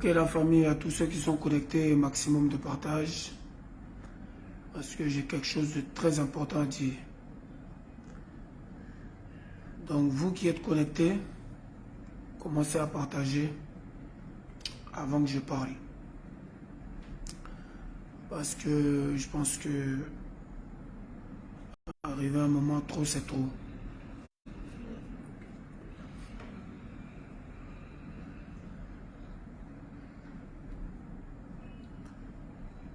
Ok, la famille, à tous ceux qui sont connectés, maximum de partage. Parce que j'ai quelque chose de très important à dire. Donc, vous qui êtes connectés, commencez à partager avant que je parle. Parce que je pense que arriver à un moment trop, c'est trop.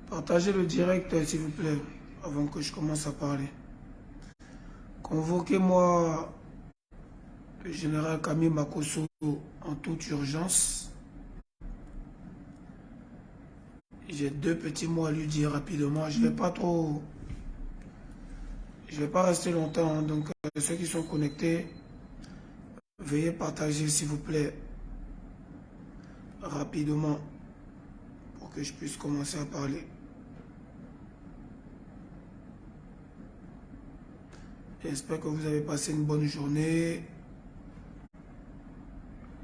Partagez le direct, s'il vous plaît, avant que je commence à parler. Convoquez-moi le général Camille Makosso en toute urgence. J'ai deux petits mots à lui dire rapidement. Je vais pas rester longtemps. Hein, donc, ceux qui sont connectés, veuillez partager, s'il vous plaît, rapidement, pour que je puisse commencer à parler. J'espère que vous avez passé une bonne journée.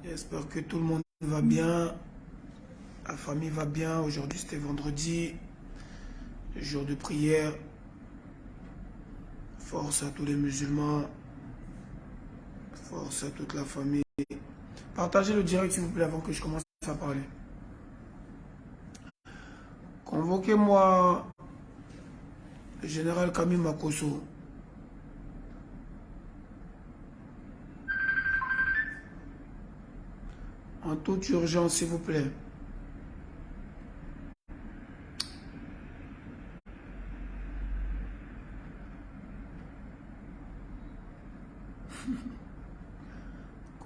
J'espère que tout le monde va bien. La famille va bien. Aujourd'hui, c'était vendredi, le jour de prière. Force à tous les musulmans. Force à toute la famille. Partagez le direct, s'il vous plaît, avant que je commence à parler. Convoquez-moi le général Camille Makosso. En toute urgence, s'il vous plaît.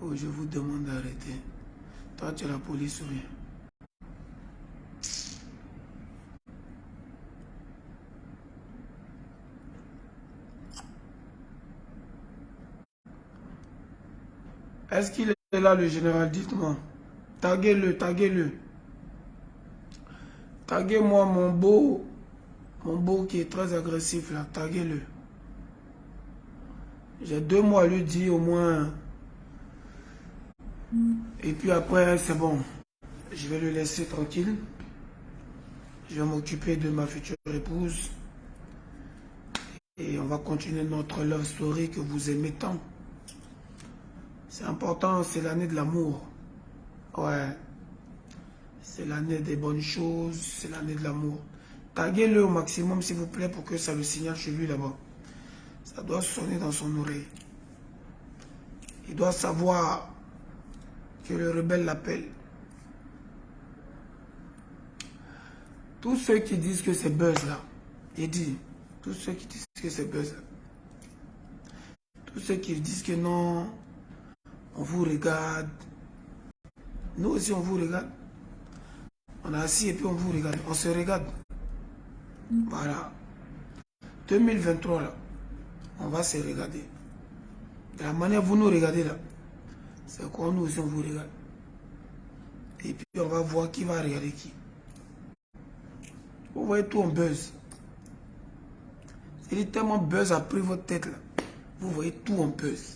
Oh, je vous demande d'arrêter. Toi, tu es la police ou rien? Est-ce qu'il est là, le général? Dites-moi. Taguez-le, taguez-le. Taguez-moi mon beau qui est très agressif là. Taguez-le. J'ai 2 mots à lui dire au moins. Et puis après, c'est bon. Je vais le laisser tranquille. Je vais m'occuper de ma future épouse. Et on va continuer notre love story que vous aimez tant. C'est important, c'est l'année de l'amour. Ouais. C'est l'année des bonnes choses, c'est l'année de l'amour. Taguez-le au maximum, s'il vous plaît, pour que ça le signale chez lui là-bas. Ça doit sonner dans son oreille. Il doit savoir que le rebelle l'appelle. Tous ceux qui disent que c'est buzz là, il dit, tous ceux qui disent que c'est buzz là, tous ceux qui disent que non, on vous regarde, nous aussi on vous regarde, on est assis et puis on vous regarde, on se regarde. Voilà. 2023 là, on va se regarder. De la manière vous nous regardez là, c'est quoi nous aussi on vous regarde. Et puis on va voir qui va regarder qui. Vous voyez tout en buzz. C'est tellement buzz a pris votre tête là. Vous voyez tout en buzz.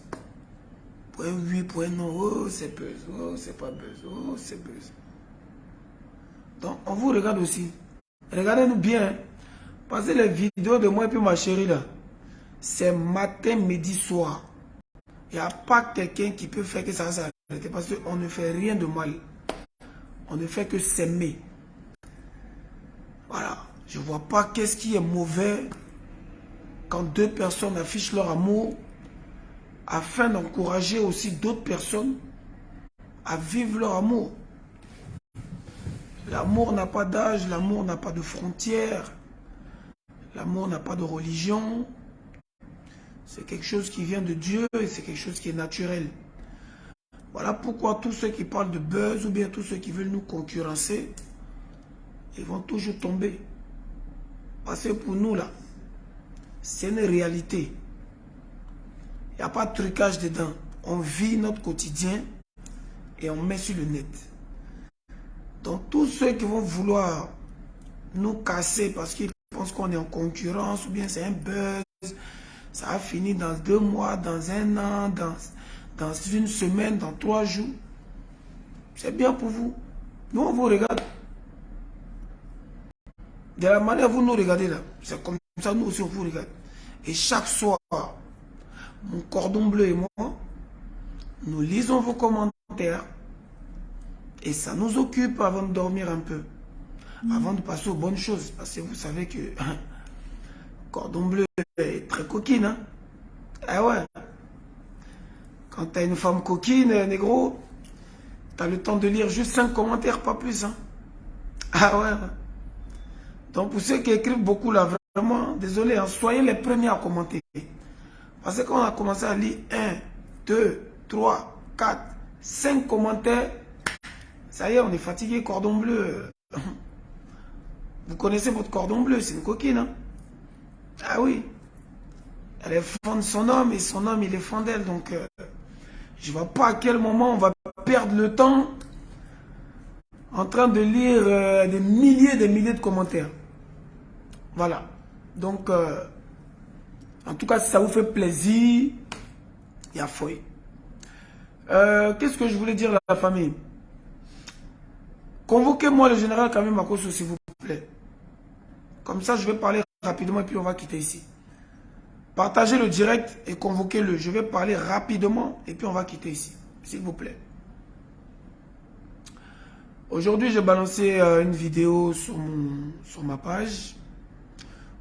Point oui, point non. Oh, c'est buzz. Oh, c'est pas buzz. Oh, c'est buzz. Donc, on vous regarde aussi. Regardez-nous bien. Passez les vidéos de moi et puis ma chérie là. C'est matin, midi, soir. Il n'y a pas quelqu'un qui peut faire que ça s'arrête. Parce qu'on ne fait rien de mal. On ne fait que s'aimer. Voilà. Je ne vois pas qu'est-ce qui est mauvais quand 2 personnes affichent leur amour afin d'encourager aussi d'autres personnes à vivre leur amour. L'amour n'a pas d'âge, l'amour n'a pas de frontières, l'amour n'a pas de religion. C'est quelque chose qui vient de Dieu et c'est quelque chose qui est naturel. Voilà pourquoi tous ceux qui parlent de buzz ou bien tous ceux qui veulent nous concurrencer, ils vont toujours tomber. Parce que pour nous là, c'est une réalité. Il n'y a pas de trucage dedans. On vit notre quotidien et on met sur le net. Donc tous ceux qui vont vouloir nous casser parce qu'ils pensent qu'on est en concurrence ou bien c'est un buzz, ça va finir dans 2 mois, dans 1 an, dans 1 semaine, dans 3 jours. C'est bien pour vous. Nous, on vous regarde. De la manière dont vous nous regardez là, c'est comme ça, nous aussi, on vous regarde. Et chaque soir, mon cordon bleu et moi, nous lisons vos commentaires. Et ça nous occupe avant de dormir un peu. Avant de passer aux bonnes choses. Parce que vous savez que cordon bleu est très coquine. Hein? Ah ouais. Quand tu as une femme coquine, négro, tu as le temps de lire juste 5 commentaires, pas plus. Hein? Ah ouais. Donc pour ceux qui écrivent beaucoup là, vraiment, désolé, hein, soyez les premiers à commenter. Parce que quand on a commencé à lire 1, 2, 3, 4, 5 commentaires, ça y est, on est fatigué, cordon bleu. Vous connaissez votre cordon bleu, c'est une coquine. Hein? Ah oui. Elle est fan de son homme et son homme, il est fan d'elle. Donc, je ne vois pas à quel moment on va perdre le temps en train de lire des milliers de commentaires. Voilà. Donc, en tout cas, si ça vous fait plaisir, il y a fouille. Qu'est-ce que je voulais dire à la famille? Convoquez-moi le général Kami Makosso, s'il vous plaît. Comme ça, je vais parler rapidement et puis on va quitter ici. Partagez le direct et convoquez-le. Je vais parler rapidement et puis on va quitter ici, s'il vous plaît. Aujourd'hui, j'ai balancé une vidéo sur ma page.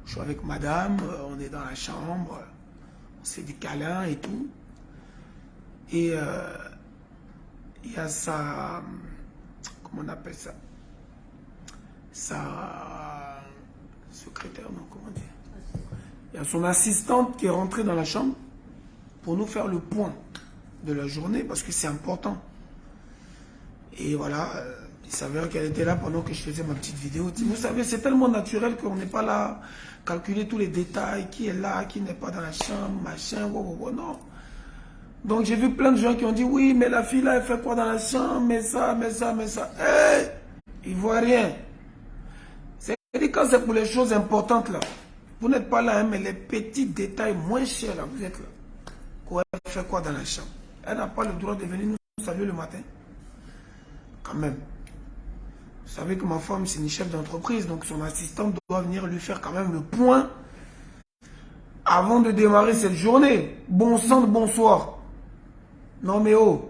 Je suis avec madame, on est dans la chambre, on se fait des câlins et tout. Et il y a sa... Comment on appelle ça? Sa secrétaire, non, comment dire? Il y a son assistante qui est rentrée dans la chambre pour nous faire le point de la journée parce que c'est important. Et voilà, il s'avère qu'elle était là pendant que je faisais ma petite vidéo. Vous savez, c'est tellement naturel qu'on n'est pas là à calculer tous les détails, qui est là, qui n'est pas dans la chambre, machin, non. Donc j'ai vu plein de gens qui ont dit, oui, mais la fille là, elle fait quoi dans la chambre, mais ça. Hey, ils ne voient rien. C'est-à-dire quand c'est pour les choses importantes là, vous n'êtes pas là, hein, mais les petits détails moins chers là, vous êtes là. Elle fait quoi dans la chambre? Elle n'a pas le droit de venir nous saluer le matin. Quand même. Vous savez que ma femme, c'est une chef d'entreprise, donc son assistante doit venir lui faire quand même le point avant de démarrer cette journée. Bon sang de bonsoir. Non mais oh.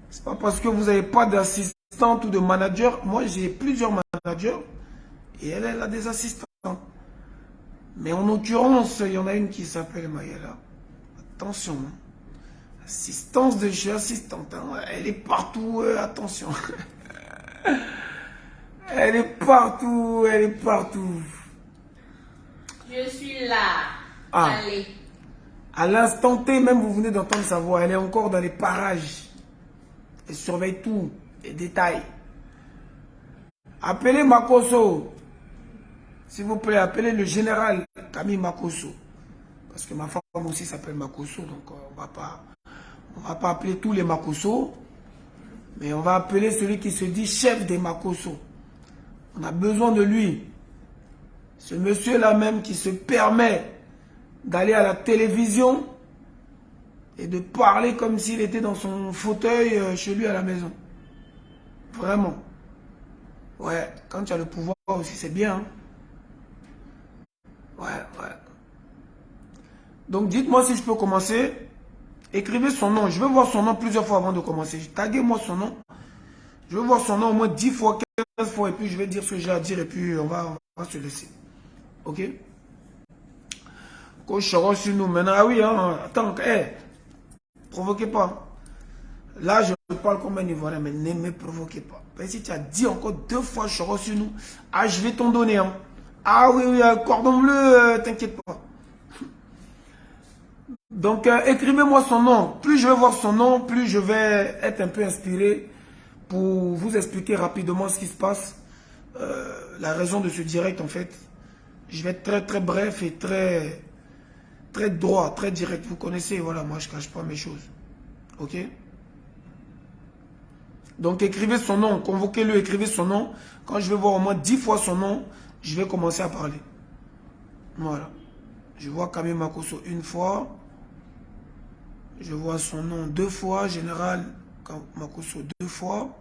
C'est pas parce que vous n'avez pas d'assistante ou de manager. Moi, j'ai plusieurs managers et elle a des assistants. Mais en l'occurrence, il y en a une qui s'appelle Mayela. Attention. Hein. Assistance de chez assistante. Hein. Elle est partout. Attention. Elle est partout. Elle est partout. Je suis là. Ah. Allez. À l'instant T, même vous venez d'entendre sa voix. Elle est encore dans les parages. Elle surveille tout. Les détails. Appelez Makosso. S'il vous plaît, appelez le général Kami Makosso. Parce que ma femme aussi s'appelle Makosso. Donc on va pas appeler tous les Makosso. Mais on va appeler celui qui se dit chef des Makosso. On a besoin de lui. Ce monsieur-là même qui se permet d'aller à la télévision et de parler comme s'il était dans son fauteuil chez lui à la maison. Vraiment. Ouais, quand tu as le pouvoir aussi, c'est bien. Hein? Ouais. Donc dites-moi si je peux commencer. Écrivez son nom. Je veux voir son nom plusieurs fois avant de commencer. Taguez-moi son nom. Je veux voir son nom au moins 10 fois, 15 fois. Et puis je vais dire ce que j'ai à dire. Et puis on va se laisser. Ok? Coach sur nous maintenant. Ah oui, hein. Attends. Provoquez pas. Là, je parle comme un Ivoirien. Mais ne me provoquez pas. Mais si tu as dit encore 2 fois sur nous. Ah, je vais t'en donner. Hein. Ah oui, cordon bleu, t'inquiète pas. Donc, écrivez-moi son nom. Plus je vais voir son nom, plus je vais être un peu inspiré pour vous expliquer rapidement ce qui se passe. La raison de ce direct, en fait. Je vais être très, très bref et très, très droit, très direct. Vous connaissez, voilà, moi, je ne cache pas mes choses. Ok? Donc, écrivez son nom. Convoquez-le, écrivez son nom. Quand je vais voir au moins 10 fois son nom, je vais commencer à parler. Voilà. Je vois Kami Makosso 1 fois. Je vois son nom 2 fois. Général Makosso 2 fois.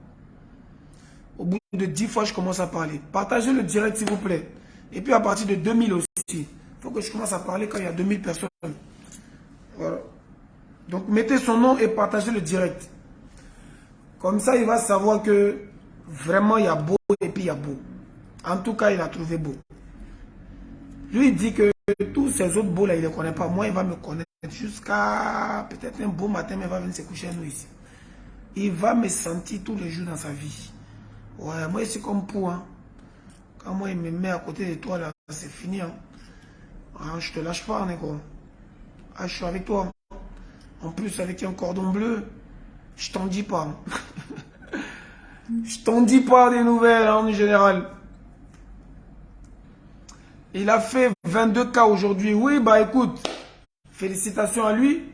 Au bout de 10 fois, je commence à parler. Partagez le direct, s'il vous plaît. Et puis à partir de 2000 aussi. Il faut que je commence à parler quand il y a 2000 personnes. Voilà. Donc mettez son nom et partagez le direct. Comme ça, il va savoir que vraiment il y a beau et puis il y a beau. En tout cas, il a trouvé beau. Lui, il dit que tous ces autres beaux là, il ne les connaît pas. Moi, il va me connaître jusqu'à peut-être un beau matin, mais il va venir se coucher à nous ici. Il va me sentir tous les jours dans sa vie. Ouais, moi, c'est comme pour. Hein. Quand moi, il me met à côté de toi, là, c'est fini. Hein. Ah, je te lâche pas, Neko. Ah, je suis avec toi. En plus, avec un cordon bleu, je t'en dis pas. Je t'en dis pas des nouvelles, hein, en général. Il a fait 22 cas aujourd'hui. Oui, bah écoute, félicitations à lui.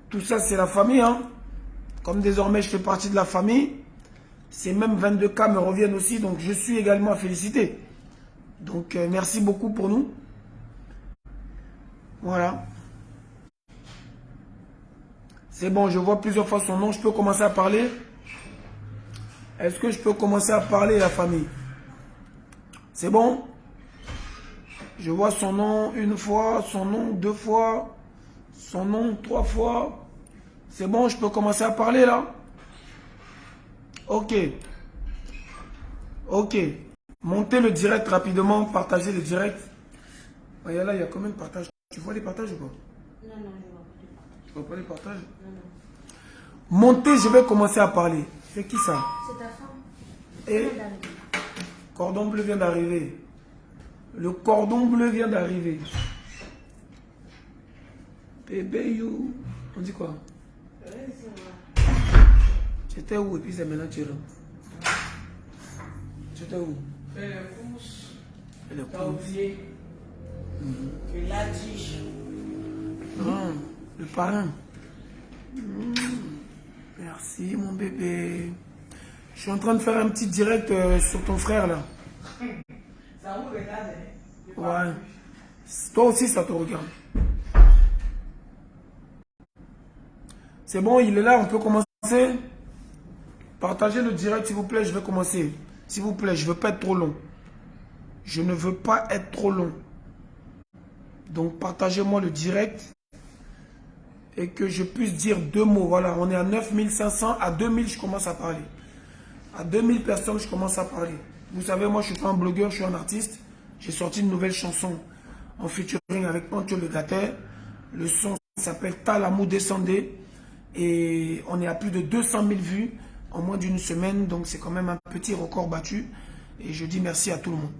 Tout ça, c'est la famille. Hein. Comme désormais, je fais partie de la famille, ces mêmes 22 cas me reviennent aussi. Donc, je suis également félicité. Donc, merci beaucoup pour nous. Voilà. C'est bon, je vois plusieurs fois son nom. Je peux commencer à parler? Est-ce que je peux commencer à parler, la famille? C'est bon? Je vois son nom une fois, son nom deux fois, son nom trois fois. C'est bon, je peux commencer à parler là? Ok. Ok. Montez le direct rapidement, partagez le direct. Ah, là, il y a combien de partages? Tu vois les partages ou pas? Non, non, je vois pas les partages. Tu vois pas les partages? Non, non. Montez, je vais commencer à parler. C'est qui ça? C'est ta femme. Et cordon bleu vient d'arriver. Le cordon bleu vient d'arriver. Bébé you. On dit quoi? J'étais où et puis c'est maintenant tu rentres. J'étais où? Fais les courses. Et le T'as coup. oublié. Que la tige. Ah, le parrain. Merci mon bébé. Je suis en train de faire un petit direct sur ton frère là. Ça vous regarde, hein? Ouais. Toi aussi ça te regarde. C'est bon, il est là, on peut commencer. Partagez le direct s'il vous plaît, je vais commencer. S'il vous plaît, je ne veux pas être trop long. Je ne veux pas être trop long. Donc partagez-moi le direct. Et que je puisse dire deux mots. Voilà, on est à 9500. À 2000, je commence à parler. À 2000 personnes, je commence à parler. Vous savez, moi, je ne suis pas un blogueur, je suis un artiste. J'ai sorti une nouvelle chanson en featuring avec Antio Le Gâter. Le son s'appelle Ta l'amour descendez. Et on est à plus de 200 000 vues en moins d'une semaine. Donc, c'est quand même un petit record battu. Et je dis merci à tout le monde.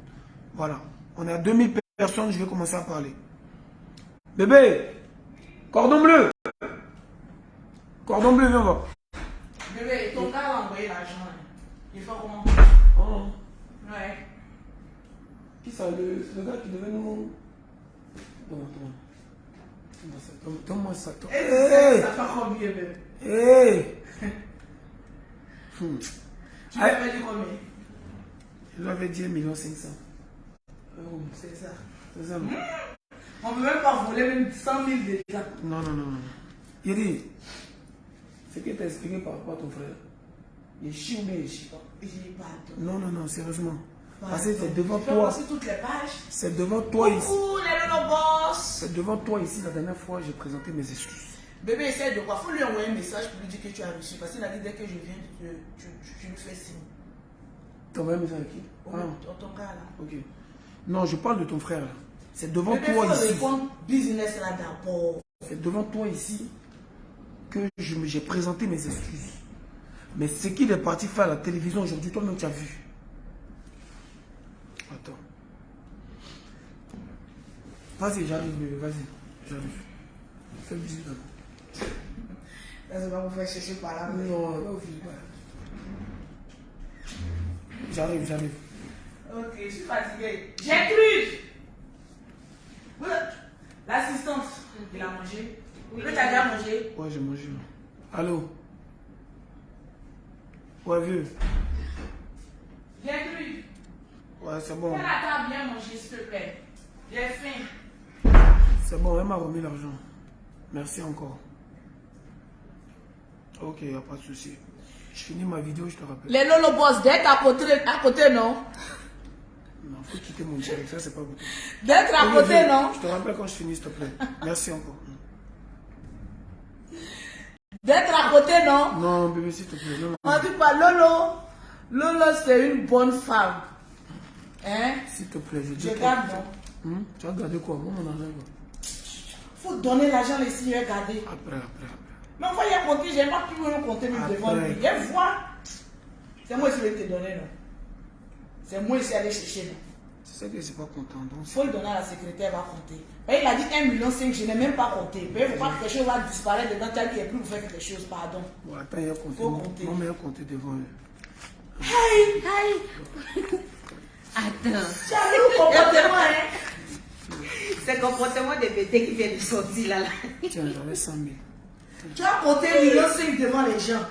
Voilà. On est à 2000 personnes, je vais commencer à parler. Bébé, cordon bleu. Cordon bleu, viens voir. Bébé, ton gars a envoyé l'argent. Il fait comment? Oh. Ouais. Qui ça, le gars qui devait nous... Donne-moi ça. Hey. Ça fait combien, bébé? Hey. Tu m'avais dit combien? Je lui avais dit 1,5 million. C'est ça. C'est ça. On ne peut même pas voler même 100 000 déjà. Non. Il dit, ce que tu as expliqué par rapport à ton frère, il chie ou bien il chie pas? J'ai pas attends. Non, sérieusement. Parce que c'est devant toi. passer toutes les pages. C'est devant toi ici. Coucou, les Lolo Boss. C'est devant toi ici. La dernière fois, j'ai présenté mes excuses. Bébé, essaie de quoi? Faut lui envoyer un message pour lui dire que tu as reçu. Parce qu'il a dit dès que je viens, tu lui fais signe. T'as envoyé un message à qui? Ton gars là. Ok. Non, je parle de ton frère là. C'est devant Bébé, toi faut ici. répondre business là d'abord. C'est devant toi ici que j'ai présenté mes excuses. Mais ce qu'il est parti faire à la télévision aujourd'hui, toi-même tu as vu. Attends. Vas-y, j'arrive, vas-y. J'arrive. Fais le bisou d'abord. Là, c'est pas pour faire chercher par là. Non, là aussi, J'arrive. Ok, je suis fatigué. Gertrude! L'assistante, il a mangé. Oui, tu as déjà mangé? Ouais, j'ai mangé. Allô? Ouais, vieux. Gertrude! Ouais, c'est bon. Fais la table bien manger, s'il te plaît. J'ai faim. C'est bon, elle m'a remis l'argent. Merci encore. Ok, il n'y a pas de souci. Je finis ma vidéo, je te rappelle. Les Lolo Boss, d'être à côté, non? Non, faut quitter mon direct, ça c'est pas beaucoup. D'être à côté, non? Je te rappelle quand je finis, s'il te plaît. Merci encore. D'être à côté, non? Non, bébé, s'il te plaît. Non, non. On dit pas Lolo. Lolo, c'est une bonne femme. Hein? S'il te plaît, je dis. Je garde, non? Tu vas garder quoi? Moi, mon argent, quoi. Faut donner l'argent ici, je vais garder. Après. Mais on va y compter, j'ai pas pu me compter même devant lui. Il voit. C'est moi qui vais te donner, non? C'est moi ici aller chercher, non? C'est ça que je ne suis pas content. Donc, Il faut le donner à la secrétaire, elle va compter. Mais il a dit 1,5 million, je n'ai même pas compté. Mais il ne faut pas que quelque chose va disparaître dedans, tel qu'il n'y ait plus pour faire quelque chose, pardon. bon, attends, il a compté. Faut compter. Moi, mais il a compté devant eux. Aïe! Attends. Tu as vu le comportement, hein? C'est le comportement des bébés qui vient de sortir là. Tiens, j'avais 100 000. Tu as compté 1,5 million devant les gens.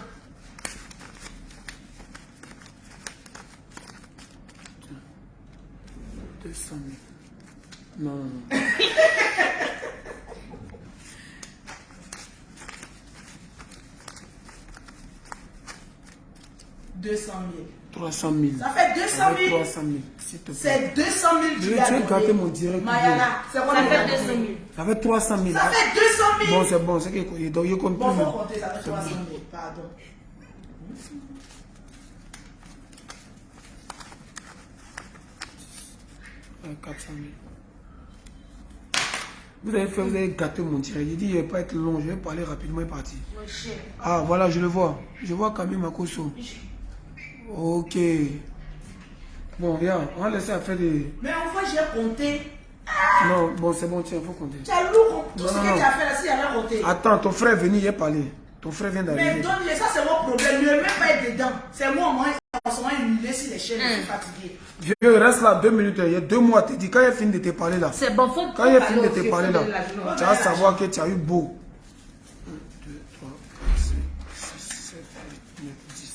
200 000. Non. 200 000. 300 000. Ça fait 200 000. 300 000, s'il te plaît. C'est 200 000 Tu as gâté mon direct. Mayala, c'est quoi Ça le fait gâteau? 200 000. Ça fait 300 000. Ça fait 200 000. Bon, c'est bon, c'est qu'il donc il compte Bon, plus. faut compter, ça fait 300 000. Pardon. Ouais, 400 000. Vous avez gâté mon direct. Il dit, il ne va pas être long, je vais parler rapidement et partir. Mon cher. Ah, voilà, je le vois. Je vois Camille Makoso. Ok. Bon, viens, on va laisser à faire des... Mais enfin, j'ai compté. Non, bon, c'est bon, tiens, il faut compter. Tu as lourd tout Non, ce non, que non. tu as fait là, si j'avais compté. Attends, ton frère est venu, il est parlé. Ton frère vient Mais d'arriver. donne-le, ça c'est mon problème. Ne même pas être dedans. C'est moi, en ce moment, il me laisse sur les chaînes, je suis fatigué. Vieux, reste là 2 minutes. Il y a 2 mois, tu dis, quand il a fini de te parler là. C'est bon, faut Quand il a fini de parler te au parler vieux, là, faut donner l'argent. tu vas savoir que tu as eu beau. 1, 2, 3, 4, 5, 6, 7, 8, 9, 10.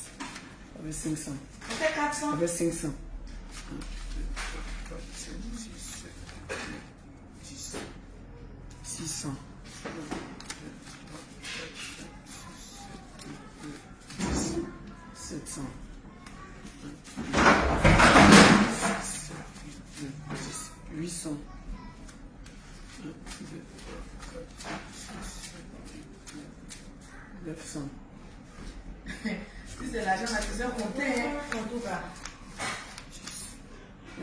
Avec 500. Ça fait 400. Avec 500. 1, 2, 3, 4, 5, 6, 7, 8, 9, 10. 600. 1, 2, 3, 4, 5, 6, 7, 8, 9, 10. 700. 800. 1, 2, 3, 4, 5, 6, 7, 8, 900. Si c'est l'argent là, tu sais compter, hein, en tout cas.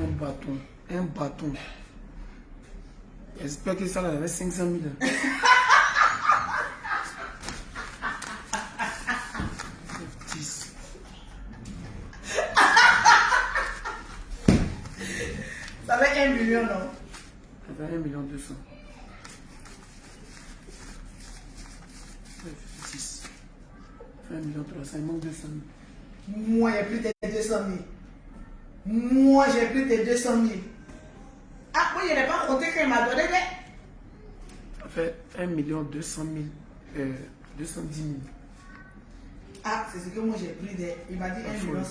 Un bâton. Un bâton. J'espère que ça là, il y avait 500 000. 10. Ça fait 1 million, non? Ça fait 1 200 000. 10. 1 300 000. Il manque 200 000. Moi, j'ai plus de 200 000. Moi, j'ai plus de 200 000. Ah, moi, je n'ai pas compté qu'il m'a donné des... Ça fait 1 200 000. 210 000. Ah, c'est ce que moi j'ai pris de... Il m'a dit 1,5 million.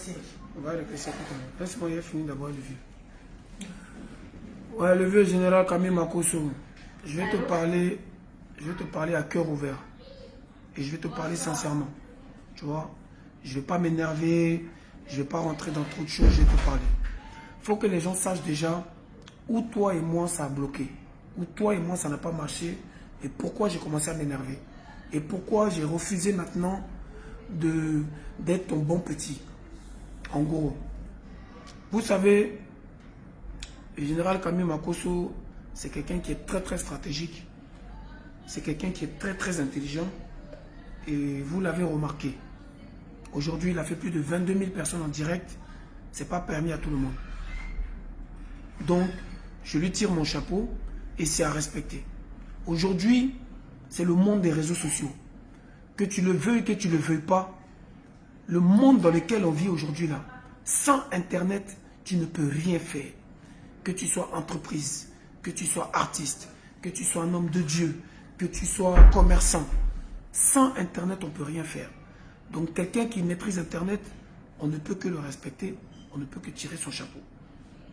On va réfléchir tout à l'heure. Laisse-moi, il a fini d'abord le vieux. Ouais, le vieux général Camille Makoso. Je vais te parler à cœur ouvert. Et je vais te parler sincèrement. Tu vois, je ne vais pas m'énerver. Je ne vais pas rentrer dans trop de choses. Je vais te parler. Il faut que les gens sachent déjà où toi et moi ça a bloqué. Où toi et moi ça n'a pas marché. Et pourquoi j'ai commencé à m'énerver. Et pourquoi j'ai refusé maintenant d'être ton bon petit. En gros, vous savez, le général Camille Makoso, c'est quelqu'un qui est très très stratégique. C'est quelqu'un qui est très très intelligent. Et vous l'avez remarqué. Aujourd'hui, il a fait plus de 22 000 personnes en direct. Ce n'est pas permis à tout le monde. Donc, je lui tire mon chapeau et c'est à respecter. Aujourd'hui, c'est le monde des réseaux sociaux. Que tu le veuilles, que tu ne le veuilles pas, le monde dans lequel on vit aujourd'hui là, sans Internet, tu ne peux rien faire. Que tu sois entreprise, que tu sois artiste, que tu sois un homme de Dieu, que tu sois commerçant. Sans Internet, on ne peut rien faire. Donc quelqu'un qui maîtrise Internet, on ne peut que le respecter, on ne peut que tirer son chapeau.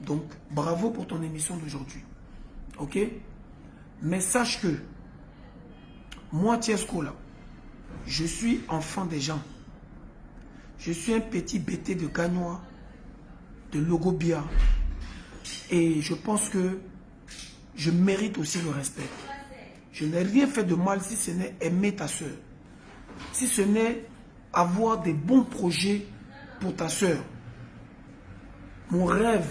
Donc bravo pour ton émission d'aujourd'hui. Ok? Mais sache que, moi Tiesco là, je suis enfant des gens. Je suis un petit BT de Gagnois, de Logobia. Et je pense que je mérite aussi le respect. Je n'ai rien fait de mal si ce n'est aimer ta soeur. Si ce n'est avoir des bons projets pour ta soeur. Mon rêve,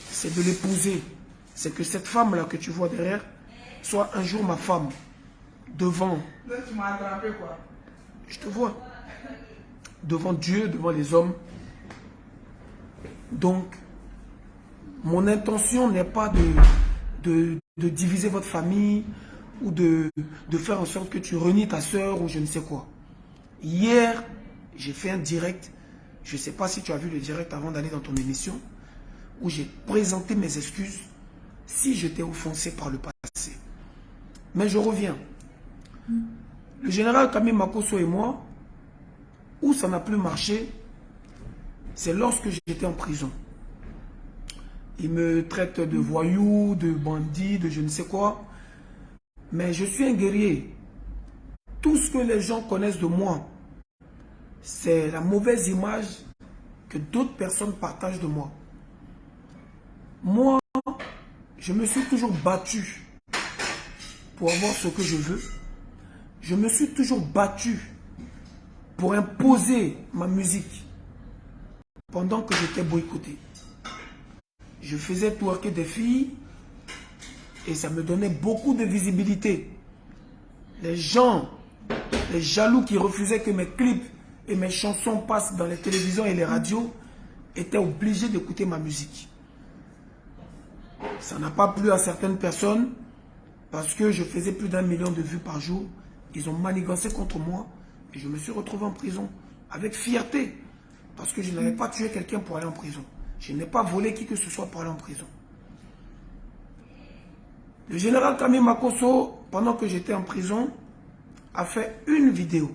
c'est de l'épouser. C'est que cette femme-là que tu vois derrière soit un jour ma femme. Devant. Là, tu m'as attrapé quoi? Je te vois. Devant Dieu, devant les hommes. Donc, mon intention n'est pas de diviser votre famille ou de faire en sorte que tu renies ta soeur ou je ne sais quoi. Hier, j'ai fait un direct. Je ne sais pas si tu as vu le direct avant d'aller dans ton émission, où j'ai présenté mes excuses si je t'ai offensé par le passé. Mais je reviens. Le général Camille Makosso et moi, où ça n'a plus marché, c'est lorsque j'étais en prison. Il me traite de voyou, de bandit, de je ne sais quoi. Mais je suis un guerrier. Tout ce que les gens connaissent de moi, c'est la mauvaise image que d'autres personnes partagent de moi. Moi, je me suis toujours battu pour avoir ce que je veux. Je me suis toujours battu pour imposer ma musique pendant que j'étais boycotté. Je faisais twerker des filles et ça me donnait beaucoup de visibilité. Les gens, les jaloux qui refusaient que mes clips et mes chansons passent dans les télévisions et les radios étaient obligés d'écouter ma musique. Ça n'a pas plu à certaines personnes parce que je faisais plus d'1 million de vues par jour. Ils ont manigancé contre moi et je me suis retrouvé en prison avec fierté parce que je n'avais pas tué quelqu'un pour aller en prison. Je n'ai pas volé qui que ce soit pour aller en prison. Le général Camille Makosso, pendant que j'étais en prison, a fait une vidéo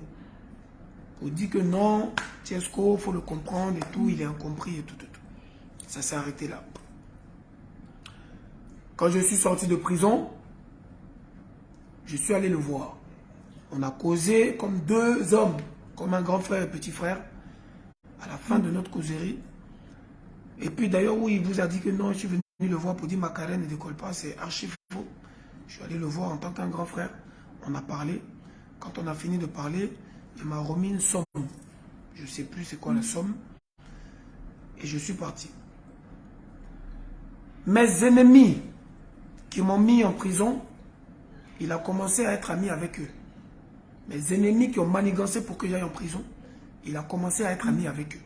pour dire que non, Tiesco, il faut le comprendre et tout, il est incompris et tout. Ça s'est arrêté là. Quand je suis sorti de prison, je suis allé le voir. On a causé comme deux hommes, comme un grand frère et petit frère, à la fin de notre causerie. Et puis d'ailleurs, où il vous a dit que non, je suis venu le voir pour dire ma carrière ne décolle pas, c'est archi faux. Je suis allé le voir en tant qu'un grand frère. On a parlé. Quand on a fini de parler, il m'a remis une somme. Je ne sais plus c'est quoi la somme. Et je suis parti. Mes ennemis qui m'ont mis en prison, il a commencé à être ami avec eux. Mes ennemis qui ont manigancé pour que j'aille en prison, il a commencé à être ami avec eux.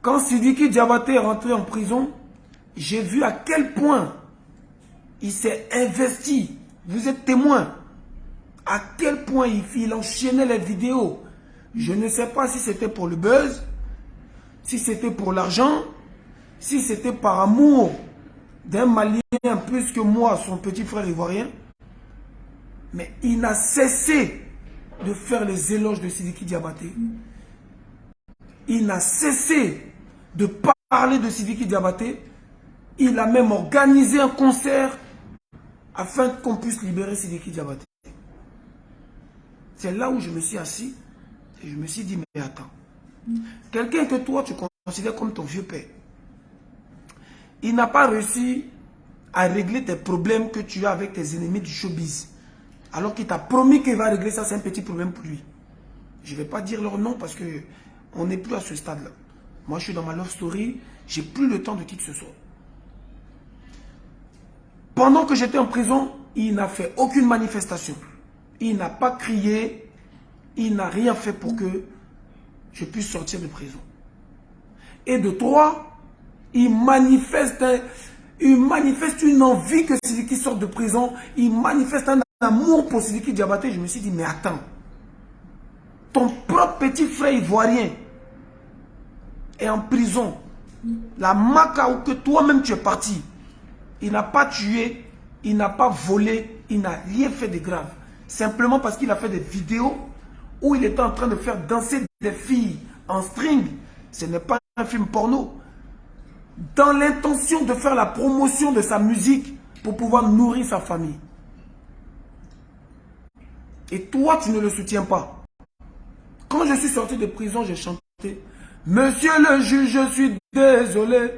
Quand Sidiki Diabaté est rentré en prison, j'ai vu à quel point il s'est investi. Vous êtes témoin. À quel point il enchaînait les vidéos. Je ne sais pas si c'était pour le buzz, si c'était pour l'argent, si c'était par amour d'un Malien plus que moi, son petit frère ivoirien. Mais il n'a cessé de faire les éloges de Sidiki Diabaté. Il n'a cessé de parler de Sidiki Diabaté. Il a même organisé un concert afin qu'on puisse libérer Sidiki Diabaté. C'est là où je me suis assis et je me suis dit, mais attends, quelqu'un que toi tu considères comme ton vieux père, il n'a pas réussi à régler tes problèmes que tu as avec tes ennemis du showbiz. Alors qu'il t'a promis qu'il va régler ça, c'est un petit problème pour lui. Je ne vais pas dire leur nom parce qu'on n'est plus à ce stade-là. Moi, je suis dans ma love story, j'ai plus le temps de qui que ce soit. Pendant que j'étais en prison, il n'a fait aucune manifestation. Il n'a pas crié, il n'a rien fait pour que je puisse sortir de prison. Et de trois, il manifeste une envie que Sidiki sorte de prison, il manifeste un amour pour Sidiki Diabaté. Je me suis dit, mais attends, ton propre petit frère ivoirien est en prison. La Maka où que toi-même tu es parti, il n'a pas tué, il n'a pas volé, il n'a rien fait de grave. Simplement parce qu'il a fait des vidéos où il était en train de faire danser des filles en string. Ce n'est pas un film porno. Dans l'intention de faire la promotion de sa musique pour pouvoir nourrir sa famille. Et toi, tu ne le soutiens pas. Quand je suis sorti de prison, j'ai chanté. Monsieur le juge, je suis désolé.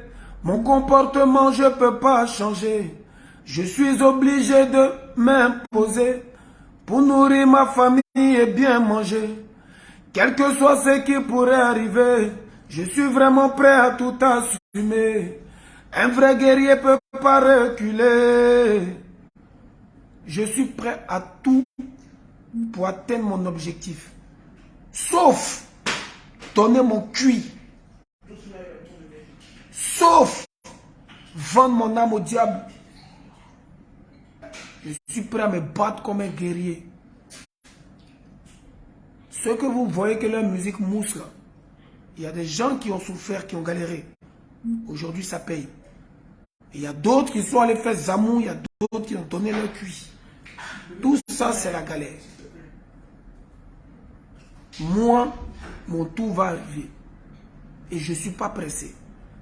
Mon comportement, je ne peux pas changer. Je suis obligé de m'imposer pour nourrir ma famille et bien manger. Quel que soit ce qui pourrait arriver, je suis vraiment prêt à tout assumer. Un vrai guerrier peut pas reculer. Je suis prêt à tout pour atteindre mon objectif. Sauf donner mon cuit. Sauf vendre mon âme au diable. Je suis prêt à me battre comme un guerrier. Ceux que vous voyez que leur musique mousse là, il y a des gens qui ont souffert, qui ont galéré. Aujourd'hui, ça paye. Il y a d'autres qui sont allés faire zamou, il y a d'autres qui ont donné leur cuit. Tout ça, c'est la galère. Moi, mon tour va arriver. Et je ne suis pas pressé.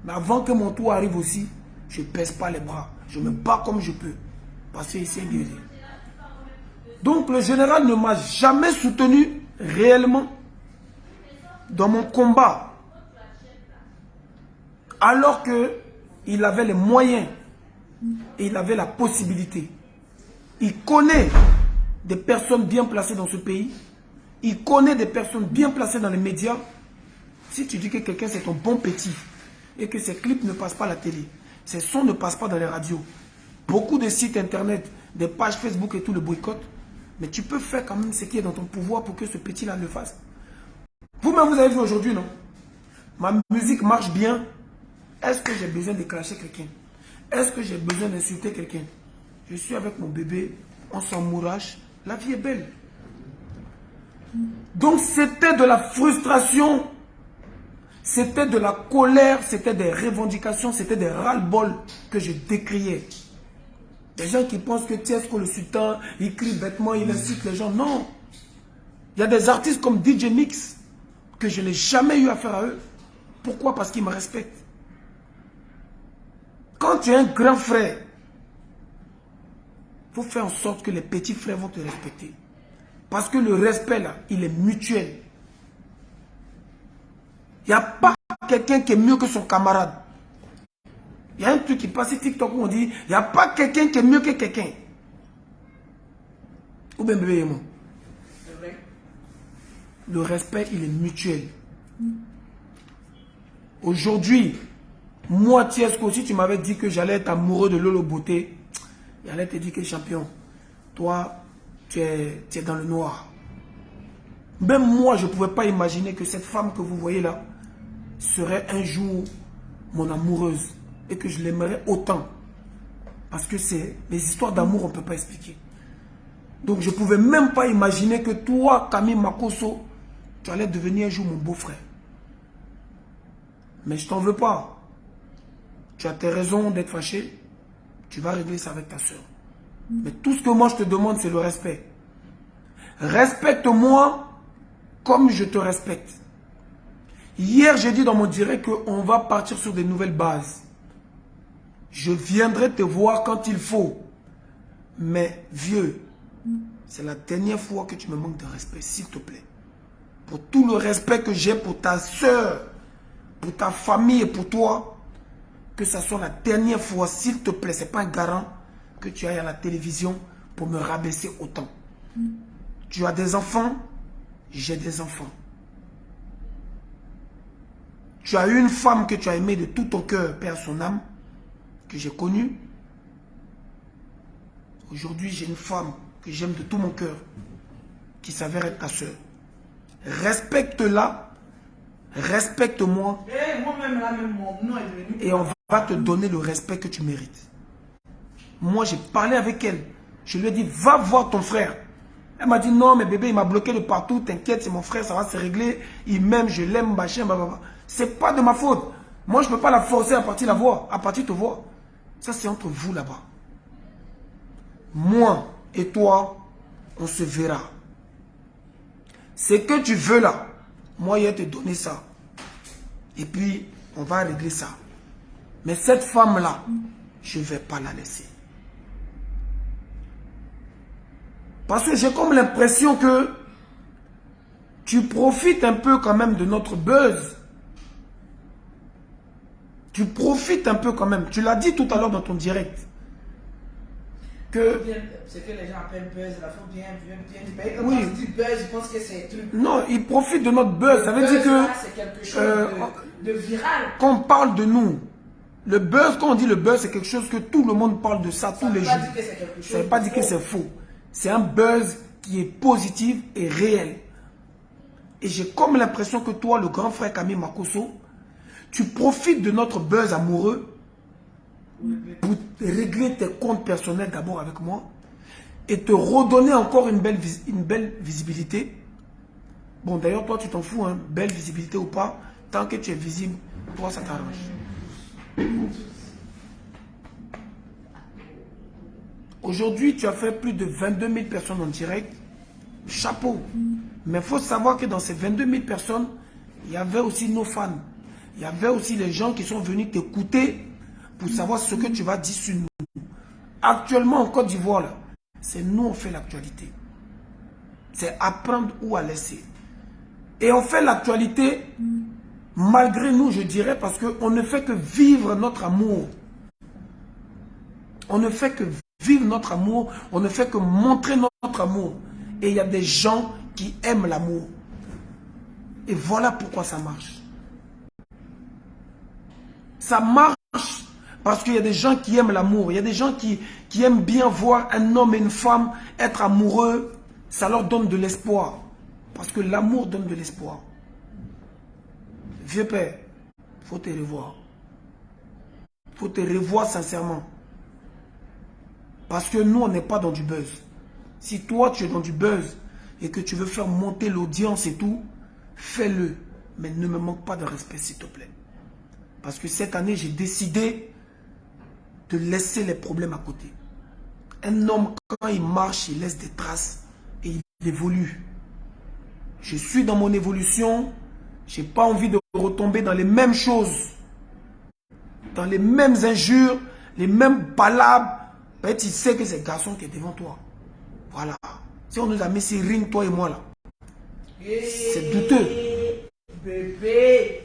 Mais avant que mon tour arrive aussi, je ne baisse pas les bras. Je me bats comme je peux. Parce que c'est guéri. Donc le général ne m'a jamais soutenu réellement dans mon combat. Alors qu'il avait les moyens et il avait la possibilité. Il connaît des personnes bien placées dans ce pays. Il connaît des personnes bien placées dans les médias. Si tu dis que quelqu'un c'est ton bon petit et que ses clips ne passent pas à la télé, ses sons ne passent pas dans les radios, beaucoup de sites internet, des pages Facebook et tout le boycott, mais tu peux faire quand même ce qui est dans ton pouvoir pour que ce petit-là le fasse. Vous-même, vous avez vu aujourd'hui, non? Ma musique marche bien. Est-ce que j'ai besoin de clasher quelqu'un? Est-ce que j'ai besoin d'insulter quelqu'un? Je suis avec mon bébé, on s'emmourache, la vie est belle. Donc c'était de la frustration, c'était de la colère, c'était des revendications, c'était des ras-le-bol que je décriais. Les gens qui pensent que Tiesco le sultan, il crie bêtement, il incite les gens. Non. Il y a des artistes comme DJ Mix que je n'ai jamais eu affaire à eux. Pourquoi? Parce qu'ils me respectent. Quand tu es un grand frère, il faut faire en sorte que les petits frères vont te respecter. Parce que le respect, là, il est mutuel. Il n'y a pas quelqu'un qui est mieux que son camarade. Il y a un truc qui passe sur TikTok où on dit, il n'y a pas quelqu'un qui est mieux que quelqu'un. Ou bien bébé et moi. Le respect, il est mutuel. Aujourd'hui, moi, Tiesco, si tu m'avais dit que j'allais être amoureux de Lolo Beauté, j'allais te dire que champion, toi, tu es dans le noir. Même moi, je ne pouvais pas imaginer que cette femme que vous voyez là serait un jour mon amoureuse et que je l'aimerais autant. Parce que c'est les histoires d'amour, on ne peut pas expliquer. Donc, je ne pouvais même pas imaginer que toi, Camille Makosso, tu allais devenir un jour mon beau-frère. Mais je t'en veux pas. Tu as tes raisons d'être fâché. Tu vas régler ça avec ta soeur. Mais tout ce que moi je te demande, c'est le respect. Respecte-moi comme je te respecte. Hier, j'ai dit dans mon direct qu'on va partir sur des nouvelles bases. Je viendrai te voir quand il faut. Mais vieux, c'est la dernière fois que tu me manques de respect, s'il te plaît. Pour tout le respect que j'ai pour ta soeur, pour ta famille et pour toi, que ça soit la dernière fois, s'il te plaît, ce n'est pas un garant que tu ailles à la télévision pour me rabaisser autant. Tu as des enfants, j'ai des enfants. Tu as eu une femme que tu as aimée de tout ton cœur, paix à son âme, que j'ai connue. Aujourd'hui, j'ai une femme que j'aime de tout mon cœur, qui s'avère être ta soeur. Respecte-la, respecte-moi, et on va te donner le respect que tu mérites. Moi, j'ai parlé avec elle. Je lui ai dit, va voir ton frère. Elle m'a dit, non, mais bébé, il m'a bloqué de partout. T'inquiète, c'est mon frère, ça va se régler. Il m'aime, je l'aime, machin, blablabla. C'est pas de ma faute. Moi, je ne peux pas la forcer à partir la voir, à partir te voir. Ça, c'est entre vous là-bas. Moi et toi, on se verra. Ce que tu veux là, moi, je vais te donner ça. Et puis, on va régler ça. Mais cette femme-là, je ne vais pas la laisser. Parce que j'ai comme l'impression que tu profites un peu quand même de notre buzz. Tu profites un peu quand même. Tu l'as dit tout à l'heure dans ton direct. Que... C'est que les gens appellent buzz, la faut bien. Mais quand oui. tu dis buzz, je pense que c'est un truc. Non, ils profitent de notre buzz. Ça veut dire que... C'est quelque chose de viral. Quand on parle de nous, le buzz, quand on dit le buzz, c'est quelque chose que tout le monde parle de ça tous les jours. Ça ne veut pas dire que c'est faux. C'est un buzz qui est positif et réel. Et j'ai comme l'impression que toi, le grand frère Camille Makosso, tu profites de notre buzz amoureux pour régler tes comptes personnels d'abord avec moi et te redonner encore une belle visibilité. Bon, d'ailleurs, toi, tu t'en fous, hein, belle visibilité ou pas, tant que tu es visible, toi, ça t'arrange. Aujourd'hui, tu as fait plus de 22 000 personnes en direct. Chapeau. Mais il faut savoir que dans ces 22 000 personnes, il y avait aussi nos fans. Il y avait aussi les gens qui sont venus t'écouter pour savoir ce que tu vas dire sur nous. Actuellement, en Côte d'Ivoire, c'est nous on fait l'actualité. C'est apprendre ou à laisser. Et on fait l'actualité malgré nous, je dirais, parce qu'on ne fait que vivre notre amour. On ne fait que vivre notre amour, on ne fait que montrer notre amour. Et il y a des gens qui aiment l'amour. Et voilà pourquoi ça marche. Ça marche parce qu'il y a des gens qui aiment l'amour. Il y a des gens qui aiment bien voir un homme et une femme être amoureux. Ça leur donne de l'espoir. Parce que l'amour donne de l'espoir. Vieux père, il faut te revoir. Il faut te revoir sincèrement. Parce que nous, on n'est pas dans du buzz. Si toi, tu es dans du buzz et que tu veux faire monter l'audience et tout, fais-le. Mais ne me manque pas de respect, s'il te plaît. Parce que cette année, j'ai décidé de laisser les problèmes à côté. Un homme, quand il marche, il laisse des traces et il évolue. Je suis dans mon évolution. Je n'ai pas envie de retomber dans les mêmes choses. Dans les mêmes injures, les mêmes palabres. Peut-être il sait que c'est le garçon qui est devant toi. Voilà. Si on nous a mis ces rings, toi et moi là, c'est douteux. Bébé.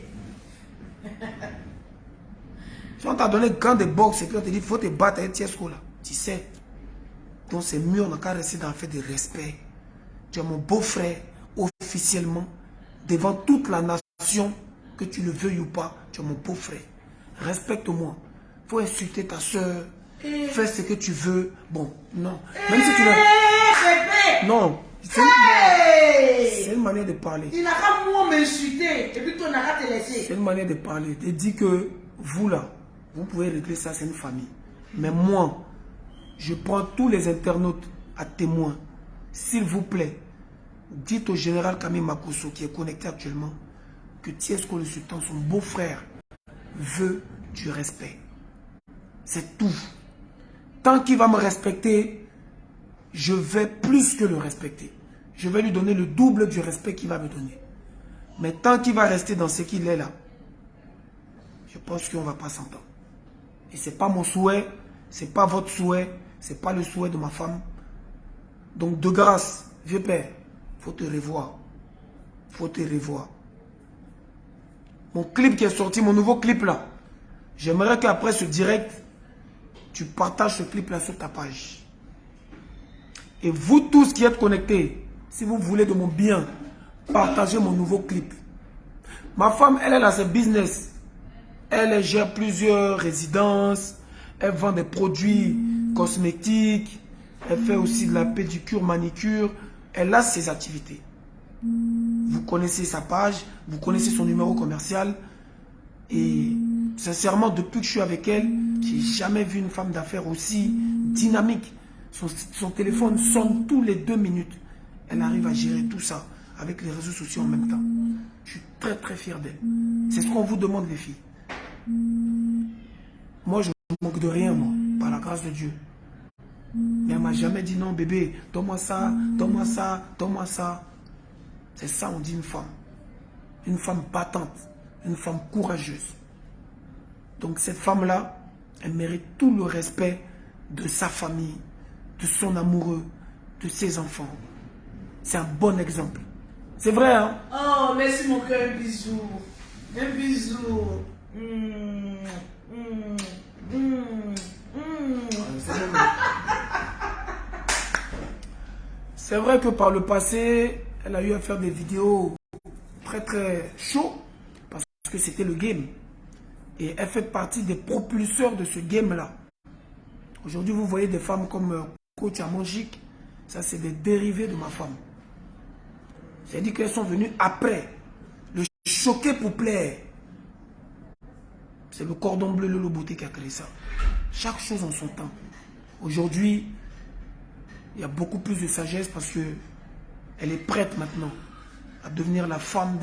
Si on t'a donné gants de boxe et puis on te dit il faut te battre avec Tiesco là, tu sais. Donc c'est mieux, on n'a qu'à rester dans le fait de respect. Tu es mon beau-frère, officiellement, devant toute la nation, que tu le veuilles ou pas, tu es mon beau-frère. Respecte-moi. Il faut insulter ta soeur. Fais ce que tu veux. Bon, non. Même si tu veux... Non. C'est une manière de parler. Il n'a qu'à moi m'insulter. Et puis toi, on n'a qu'à te laisser. C'est une manière de parler. De dire que vous là, vous pouvez régler ça, c'est une famille. Mais moi, je prends tous les internautes à témoin. S'il vous plaît, dites au général Camille Makosso qui est connecté actuellement que Tiesco le Sultan, son beau-frère, veut du respect. C'est tout. Tant qu'il va me respecter, je vais plus que le respecter. Je vais lui donner le double du respect qu'il va me donner. Mais tant qu'il va rester dans ce qu'il est là, je pense qu'on ne va pas s'entendre. Et ce n'est pas mon souhait, ce n'est pas votre souhait, ce n'est pas le souhait de ma femme. Donc de grâce, vieux père, il faut te revoir. Il faut te revoir. Mon clip qui est sorti, mon nouveau clip là, j'aimerais qu'après ce direct, tu partages ce clip là sur ta page. Et vous tous qui êtes connectés, si vous voulez de mon bien, partagez mon nouveau clip. Ma femme, elle a ses business. Elle gère plusieurs résidences. Elle vend des produits cosmétiques. Elle fait aussi de la pédicure, manicure. Elle a ses activités. Vous connaissez sa page, vous connaissez son numéro commercial. Et sincèrement, depuis que je suis avec elle, j'ai jamais vu une femme d'affaires aussi dynamique. Son téléphone sonne tous les 2 minutes. Elle arrive à gérer tout ça avec les réseaux sociaux en même temps. Je suis très très fier d'elle. C'est ce qu'on vous demande les filles. Moi je ne manque de rien moi, par la grâce de Dieu. Mais elle m'a jamais dit non bébé, donne-moi ça, donne-moi ça, donne-moi ça. C'est ça on dit une femme. Une femme battante, une femme courageuse. Donc cette femme-là, elle mérite tout le respect de sa famille, de son amoureux, de ses enfants. C'est un bon exemple. C'est vrai, hein? Oh, merci mon cœur, un bisou. Un bisou. C'est vrai que par le passé, elle a eu à faire des vidéos très chaudes parce que c'était le game. Et elle fait partie des propulseurs de ce game-là. Aujourd'hui, vous voyez des femmes comme Coach Amangique. Ça, c'est des dérivés de ma femme. C'est-à-dire qu'elles sont venues après. Le choquer pour plaire. C'est le cordon bleu Lolo Beauté qui a créé ça. Chaque chose en son temps. Aujourd'hui, il y a beaucoup plus de sagesse parce que elle est prête maintenant à devenir la femme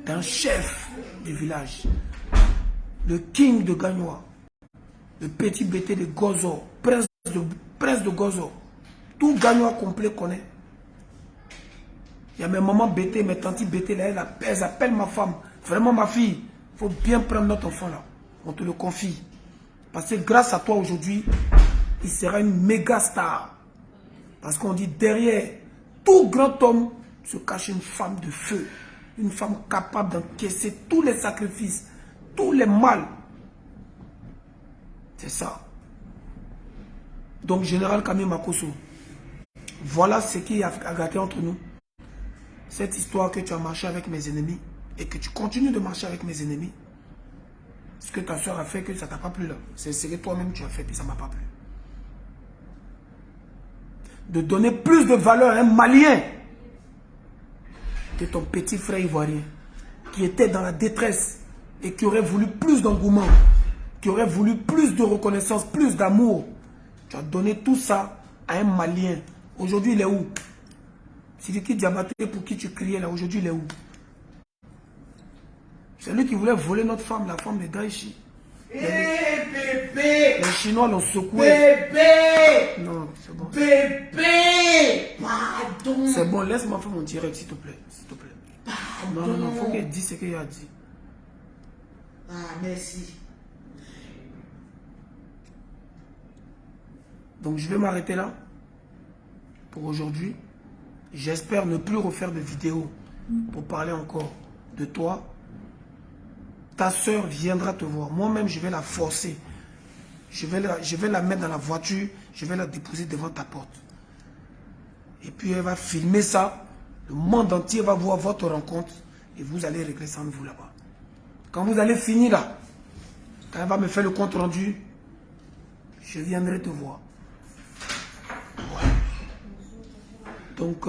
d'un chef du village. Le king de Gagnoa. Le petit BT de Gozo. Prince de Gozo. Tout Gagnoa complet connaît. Il y a mes mamans BT, mes tantes BT, là, elles appellent ma femme. Vraiment ma fille, il faut bien prendre notre enfant là. On te le confie. Parce que grâce à toi aujourd'hui, il sera une méga star. Parce qu'on dit derrière tout grand homme se cache une femme de feu. Une femme capable d'encaisser tous les sacrifices, tous les mal. C'est ça. Donc Général Camille Makosso, voilà ce qui a gâté entre nous. Cette histoire que tu as marché avec mes ennemis et que tu continues de marcher avec mes ennemis. Ce que ta soeur a fait, que ça t'a pas plu là. C'est ce que toi-même tu as fait, puis ça m'a pas plu. De donner plus de valeur à un Malien que ton petit frère ivoirien qui était dans la détresse et qui aurait voulu plus d'engouement, qui aurait voulu plus de reconnaissance, plus d'amour. Tu as donné tout ça à un Malien. Aujourd'hui, il est où? Sidiki Diabaté pour qui tu criais là, aujourd'hui, il est où? C'est lui qui voulait voler notre femme, la femme de Daichi. Bébé! Les Chinois l'ont secoué. Bébé! Non, c'est bon. Bébé! Pardon! C'est bon, laisse-moi faire mon direct, s'il te plaît. S'il te plaît. Pardon! Non, il faut qu'elle dise ce qu'elle a dit. Ah, merci. Donc, je vais m'arrêter là pour aujourd'hui. J'espère ne plus refaire de vidéos pour parler encore de toi. Ta soeur viendra te voir. Moi-même, je vais la forcer. Je vais la mettre dans la voiture. Je vais la déposer devant ta porte. Et puis, elle va filmer ça. Le monde entier va voir votre rencontre. Et vous allez régler ça entre vous là-bas. Quand vous allez finir là, quand elle va me faire le compte rendu, je viendrai te voir. Ouais. Donc,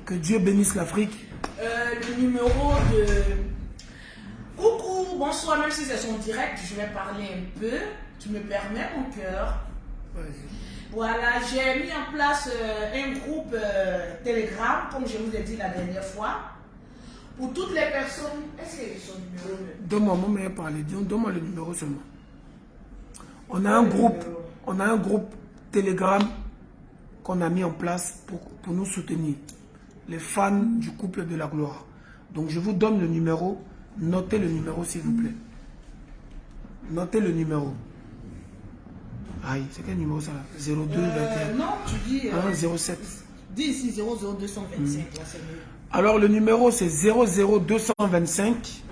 que Dieu bénisse l'Afrique. Le numéro de... Coucou, bonsoir, même si c'est son direct, je vais parler un peu. Tu me permets, mon cœur? Voilà, j'ai mis en place un groupe Telegram, comme je vous ai dit la dernière fois, pour toutes les personnes. Est-ce qu'il y a son numéro? Donne-moi, moi, mais parler. Donne-moi le numéro seulement. On a un groupe Telegram qu'on a mis en place pour nous soutenir. Les fans du couple de la gloire. Donc, je vous donne le numéro. Notez le numéro, s'il vous plaît. Notez le numéro. Aïe, c'est quel numéro ça là? 02 21. Non, tu dis... 07. Dis ici 00225, là c'est mieux. Alors le numéro c'est 00225.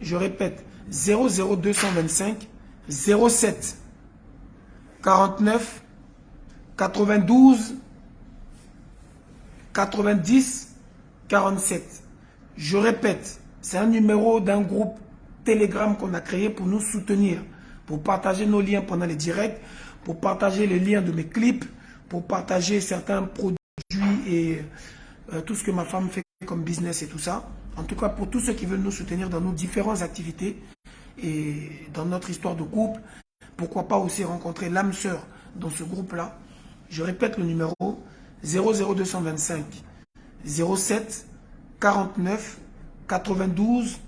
Je répète, 00225 07 49 92 90 47. Je répète, c'est un numéro d'un groupe Telegram qu'on a créé pour nous soutenir, pour partager nos liens pendant les directs, pour partager les liens de mes clips, pour partager certains produits et tout ce que ma femme fait comme business et tout ça. En tout cas, pour tous ceux qui veulent nous soutenir dans nos différentes activités et dans notre histoire de couple, pourquoi pas aussi rencontrer l'âme sœur dans ce groupe-là. Je répète le numéro 00225 07 49 92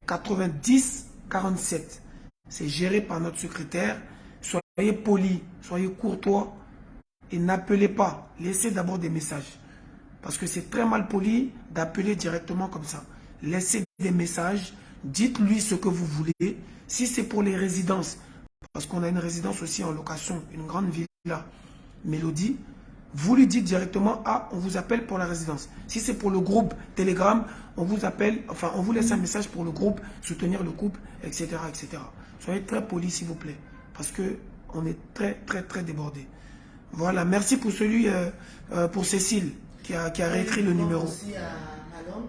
90 47. C'est géré par notre secrétaire. Soyez polis, soyez courtois et n'appelez pas. Laissez d'abord des messages. Parce que c'est très mal poli d'appeler directement comme ça. Laissez des messages, dites-lui ce que vous voulez. Si c'est pour les résidences, parce qu'on a une résidence aussi en location, une grande villa, Mélodie, vous lui dites directement, ah, on vous appelle pour la résidence. Si c'est pour le groupe Telegram, on vous appelle, enfin, on vous laisse un message pour le groupe, soutenir le couple, etc., etc. Soyez très polis, s'il vous plaît, parce que on est très débordé. Voilà, merci pour celui, pour Cécile, qui a réécrit le numéro. Aussi à Malone.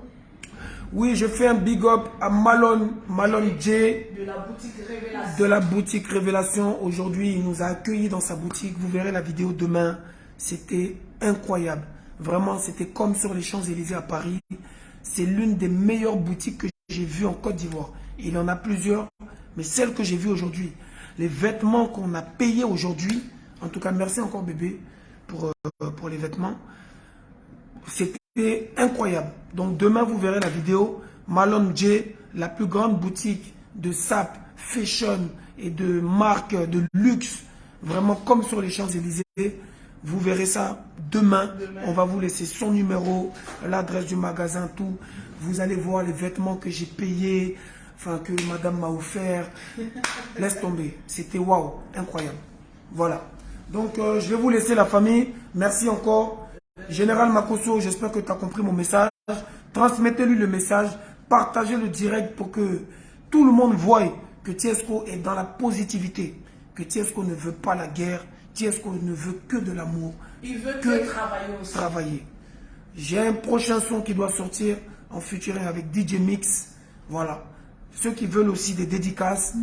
Oui, je fais un big up à Malone J. De la boutique Révélation. De la boutique Révélation. Aujourd'hui, il nous a accueillis dans sa boutique. Vous verrez la vidéo demain. C'était incroyable. Vraiment, c'était comme sur les Champs-Élysées à Paris. C'est l'une des meilleures boutiques que j'ai vues en Côte d'Ivoire. Il y en a plusieurs, mais celle que j'ai vue aujourd'hui, les vêtements qu'on a payés aujourd'hui, en tout cas, merci encore bébé pour les vêtements. C'était incroyable. Donc demain, vous verrez la vidéo. Malone J, la plus grande boutique de sap, fashion et de marques de luxe, vraiment comme sur les Champs-Élysées. Vous verrez ça demain. On va vous laisser son numéro, l'adresse du magasin, tout. Vous allez voir les vêtements que j'ai payés, enfin que madame m'a offert. Laisse tomber. C'était waouh, incroyable. Voilà. Donc je vais vous laisser la famille. Merci encore. Général Makosso, j'espère que tu as compris mon message. Transmettez-lui le message. Partagez le direct pour que tout le monde voie que Tiesco est dans la positivité. Que Tiesco ne veut pas la guerre. Tiesco ne veut que de l'amour. Il veut que travailler aussi. Travailler. J'ai un prochain son qui doit sortir en featuring avec DJ Mix. Voilà. Ceux qui veulent aussi des dédicaces,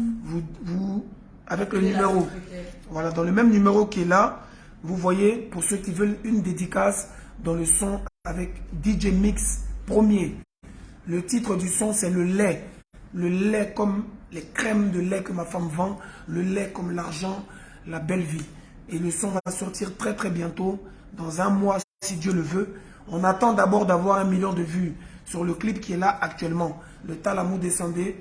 vous avec le numéro. Voilà, dans le même numéro qui est là, vous voyez, pour ceux qui veulent une dédicace dans le son avec DJ Mix premier. Le titre du son, c'est le lait. Le lait comme les crèmes de lait que ma femme vend. Le lait comme l'argent, la belle vie. Et le son va sortir très bientôt, dans un mois si Dieu le veut. On attend d'abord d'avoir 1 million de vues sur le clip qui est là actuellement. Le Talamou descendait.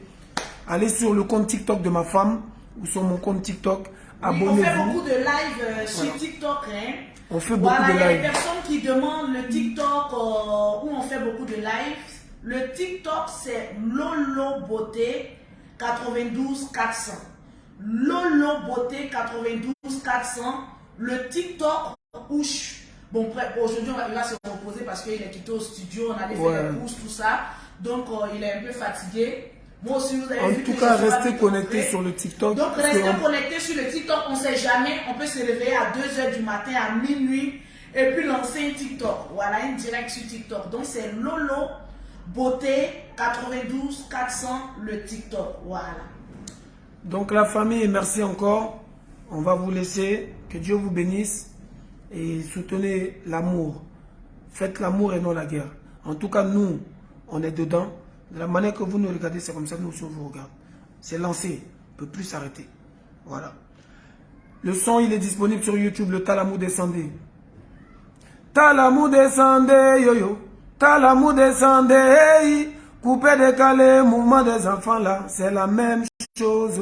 Allez sur le compte TikTok de ma femme ou sur mon compte TikTok. Abonnez-vous. On fait beaucoup de live sur TikTok. Hein. On fait beaucoup de live. Il y a des personnes qui demandent le TikTok où on fait beaucoup de live. Le TikTok, c'est Lolo Beauté 92 400. Lolo Beauté 92 400. Le TikTok ouche. Bon, aujourd'hui, il va se reposer parce qu'il est quitté au studio. On allait faire les courses, tout ça. Donc, il est un peu fatigué. Moi aussi, vous avez vu. En tout cas, restez connectés sur le TikTok. Donc, restez connectés sur le TikTok. On ne sait jamais. On peut se réveiller à 2 h du matin, à minuit. Et puis lancer un TikTok. Voilà, un direct sur TikTok. Donc, c'est Lolo Beauté 92 400, le TikTok. Voilà. Donc, la famille, merci encore. On va vous laisser. Que Dieu vous bénisse. Et soutenez l'amour. Faites l'amour et non la guerre. En tout cas, nous, on est dedans. De la manière que vous nous regardez, c'est comme ça que nous aussi on vous regarde. C'est lancé. On ne peut plus s'arrêter. Voilà. Le son, il est disponible sur YouTube. Le Talamou descendait. Talamou descendait, yo yo. Talamou descendait, hey. Coupé, décalé, mouvement des enfants là. C'est la même chose.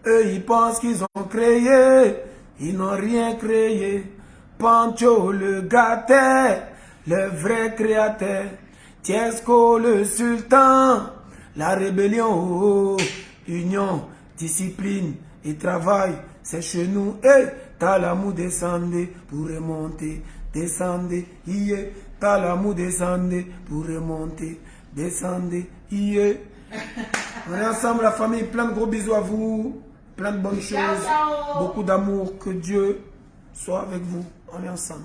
Eux, ils pensent qu'ils ont créé. Ils n'ont rien créé. Pancho le gâté, le vrai créateur. Tiesco le sultan, la rébellion, oh, union, discipline et travail, c'est chez nous. Hey, Talamou descendez pour remonter, descendez, yeah. Talamou descendez pour remonter, descendez, yeah. On est ensemble la famille, plein de gros bisous à vous, plein de bonnes choses, beaucoup d'amour, que Dieu soit avec vous, on est ensemble.